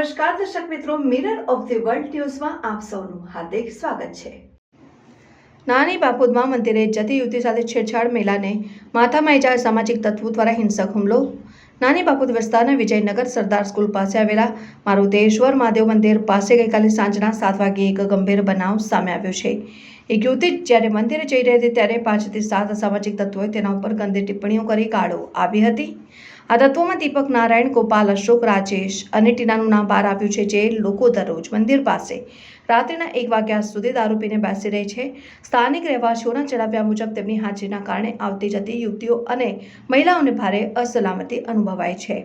નમસ્કાર દર્શક મિત્રો, મિરર ઓફ ધી વર્લ્ડ ન્યૂઝમાં આપ સૌનું હાર્દિક સ્વાગત છે। નાની બાપુદમાં મંદિરે જતી યુવતી સાથે છેડછાડ, મહિલાને માથામાં ઇજા, સામાજિક તત્વો દ્વારા હિંસક હુમલો। નાની બાપુદ વિસ્તારના વિજયનગર સરદાર સ્કૂલ પાસે આવેલા મારુદેશ્વર મહાદેવ મંદિર પાસે ગઈકાલે સાંજના 7 વાગ્યે એક ગંભીર બનાવ સામે આવ્યો છે। એક યુવતી જ્યારે મંદિરે જઈ રહી હતી ત્યારે 5 થી 7 અસામાજિક તત્વોએ તેના ઉપર ગંદી ટિપ્પણીઓ કરી ગાળો આવી હતી। આ તત્વોમાં દીપક, નારાયણ, ગોપાલ, અશોક, રાજેશ અને ટીનાનું નામ બહાર આવ્યું છે, જે લોકો દરરોજ મંદિર પાસે રાત્રિના 1 વાગ્યા સુધી દારૂ પીને બેસી રહે છે। સ્થાનિક રહેવાસીઓના જણાવ્યા મુજબ તેમની હાજરીના કારણે આવતી જતી યુવતીઓ અને મહિલાઓને ભારે અસલામતી અનુભવાય છે।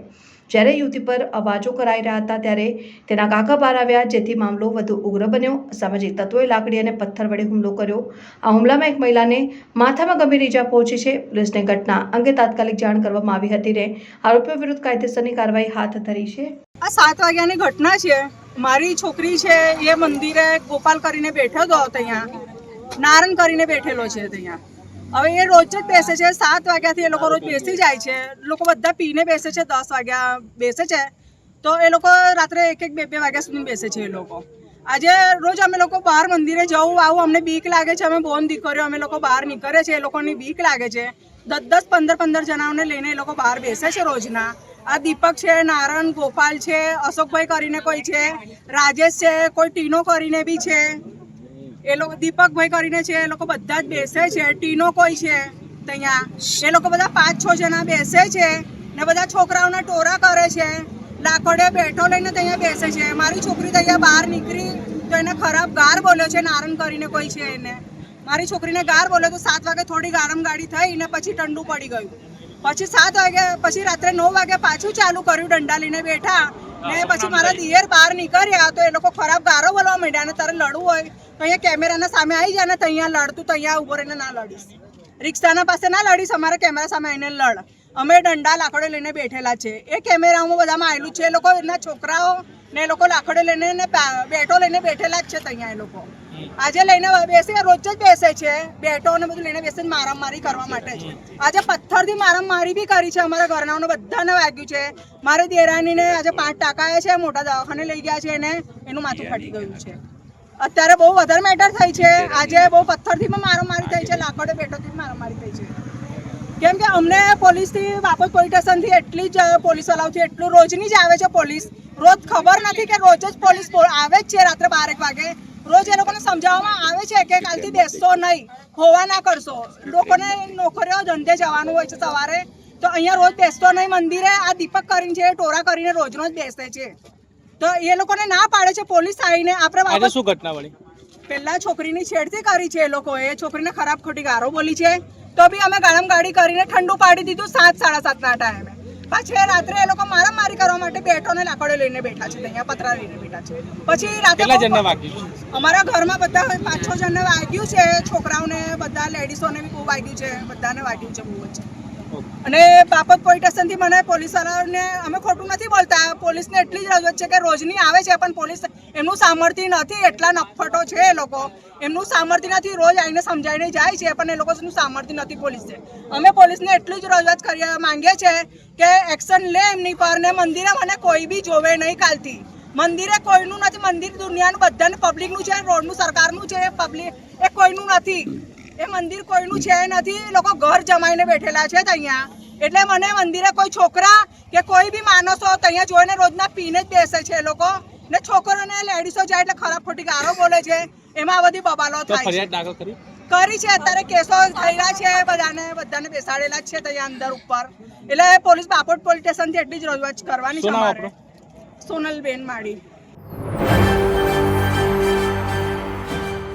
જ્યારે યુવતી પર અવાજો કરાઈ રહ્યા હતા ત્યારે તેના કાકા બહાર આવ્યા, જેથી મામલો વધુ ઉગ્ર બન્યો। અસામાજિક તત્વોએ લાકડી અને પથ્થર વડે હુમલો કર્યો। આ હુમલામાં એક મહિલાને માથામાં ગંભીર ઈજા પહોંચી છે। પોલીસને ઘટના અંગે તાત્કાલિક જાણ કરવામાં આવી હતી ને આરોપીઓ વિરુદ્ધ કાયદેસરની કાર્યવાહી હાથ ધરી છે। આ 7 વાગ્યાની ઘટના છે। મારી છોકરી છે એ મંદિરે ગોપાલ કરીને બેઠો હતો, ત્યાં નારણ કરીને બેઠેલો છે ત્યાં। હવે એ રોજ જ બેસે છે, 7 વાગ્યાથી એ લોકો રોજ બેસી જાય છે। લોકો બધા પીને બેસે છે, 10 વાગ્યા બેસે છે, તો એ લોકો રાત્રે 1-1, 2-2 વાગ્યા સુધી બેસે છે એ લોકો। આજે રોજ અમે લોકો બહાર મંદિરે જવું આવું અમને બીક લાગે છે। અમે બોન દીકરીઓ અમે લોકો બહાર નીકળે છે, એ લોકોની બીક લાગે છે। 10-10, 15-15 જણાઓને લઈને એ લોકો બહાર બેસે છે રોજના। આ દીપક છે, નારણ, ગોપાલ છે, અશોકભાઈ કરીને કોઈ છે, રાજેશ છે, કોઈ ટીનો કરીને બી છે, એ લોકો દીપકભાઈ કરીને છે, એ લોકો બધા જ બેસે છે। ટીનો કોઈ છે ત્યાં, એ લોકો બધા 5-6 જણા બેસે છે ને બધા છોકરાઓના ટોરા કરે છે, લાકડે બેઠો લઈને ત્યાં બેસે છે। મારી છોકરી ત્યાં બહાર નીકળી તો એને ખરાબ ગાર બોલ્યો છે, નારણ કરીને કોઈ છે એને મારી છોકરીને ગાર બોલ્યો તો 7 વાગે થોડી ગારમ ગાડી થઈ ને પછી ઠંડુ પડી ગયું। પછી 7 વાગે પછી રાત્રે 9 વાગે પાછું ચાલુ કર્યું, ડંડા લઈને બેઠા ને પછી મારા દિયર બહાર નીકળ્યા તો એ લોકો ખરાબ ગારો બોલવા માંડ્યા ને તારે લડવું હોય તો અહીંયા કેમેરાના સામે આવી જાય ને ત્યાં લડતું, ત્યાં ઉભો રહીને ના લડીશ, રિક્ષાના પાસે ના લડીશ, અમારા કેમેરા સામે આવીને લડ। અમે ડંડા લાકડે લઈને બેઠેલા છે, એ કેમેરામાં બધામાં આવેલું છે। એ લોકો એના છોકરાઓ ને એ લોકો લાકડે લઈને ને બેટો લઈને બેઠેલા જ છે ત્યાં। એ લોકો આજે લઈને બેસે, રોજ જ બેસે છે, બેટો ને બધું લઈને બેસે મારામારી કરવા માટે છે। આજે પથ્થરથી મારામારી બી કરી છે, અમારા ઘરનાઓને બધાને વાગ્યું છે। મારી દેરાણીને આજે 5 ટાંકાએ છે, મોટા દવાખાને લઈ ગયા છે એને, એનું માથું ફાટી ગયું છે। અત્યારે બહુ વધારે મેટર થઈ છે। આજે બહુ પથ્થરથી પણ મારામારી થઈ છે, લાકડે બેટોથી મારામારી થઈ છે। કેમ કે અમને પોલીસથી, બાપત પોલીસ સ્ટેશનથી એટલી જ પોલીસવાળાઓથી એટલું રોજની જ આવે છે પોલીસ। રોજ ખબર નથી કે રોજ જ પોલીસ આવે જ છે, રાત્રે 12-1 વાગે રોજ એ લોકોને સમજાવવામાં આવે છે કે કાલથી બેસશો નહીં, હોવા ના કરશો। લોકોને નોકરીઓ ધંધે જવાનું હોય છે સવારે, તો અહીંયા રોજ બેસતો નહીં મંદિરે। આ દીપક કરીને છે, ટોરા કરીને રોજનો જ બેસે છે, તો એ લોકોને ના પાડે છે પોલીસ આવીને। આપણે શું ઘટના વળી પહેલા છોકરીની છેડતી કરી છે, એ લોકોએ છોકરીને ખરાબ ખોટી ગારો બોલી છે, તો બી અમે ગાળમ ગાડી કરીને ઠંડુ પાડી દીધું 7-7:30ના ટાઈમે। પછી રાત્રે એ લોકો મારામારી કરવા માટે બેઠો ને લાકડો લઈને બેઠા છે, ત્યાં પતરા લઈને બેઠા છે। પછી રાત્રે અમારા ઘરમાં બધા 5-6 જણને વાગ્યું છે, છોકરાઓને બધા લેડીઝોને બી બહુ વાગ્યું છે, બધાને વાગ્યું છે બહુ જ। અને બાપત પોલીસ સ્ટેશનથી મને પોલીસવાળાને, અમે ખોટું નથી બોલતા, પોલીસને એટલી જ રજૂઆત છે કે રોજની આવે છે પણ પોલીસ એમનું સામર્થ્ય નથી, એટલા નફટો છે એ લોકો, એમનું સામર્થ્ય નથી, રોજ આવીને સમજાવીને જાય છે પણ એ લોકોનું સામર્થ્ય નથી પોલીસને। અમે પોલીસને એટલી જ રજૂઆત કરી માંગીએ છીએ કે એક્શન લે એમની પર ને મંદિરે મને કોઈ બી જોવે નહીં કાલથી। મંદિરે કોઈનું નથી, મંદિર દુનિયાનું બધાને પબ્લિકનું છે, રોડનું સરકારનું છે, પબ્લિક એ કોઈનું નથી, એ મંદિર કોઈનું છે નથી। લોકો ઘર જમાઈને બેઠેલા છે ત્યાં, એટલે મને મંદિરે કોઈ છોકરા કે કોઈ બી માણસો ત્યાં જોઈને રોજના પીને જ બેસે છે એ લોકો, ને છોકરોને લેડીઝો જાય એટલે ખરાબ ખોટી ગારો બોલે છે, એમાં બધી બબાલો થાય છે। કરી છે, અત્યારે કેસો થયેલા છે, બધાને બેસાડેલા છે ત્યાં અંદર ઉપર। એટલે પોલીસ, બાપટ પોલીસ સ્ટેશનથી એટલી જ રજૂઆત કરવાની છે અમારે। સોનલબેન માળી।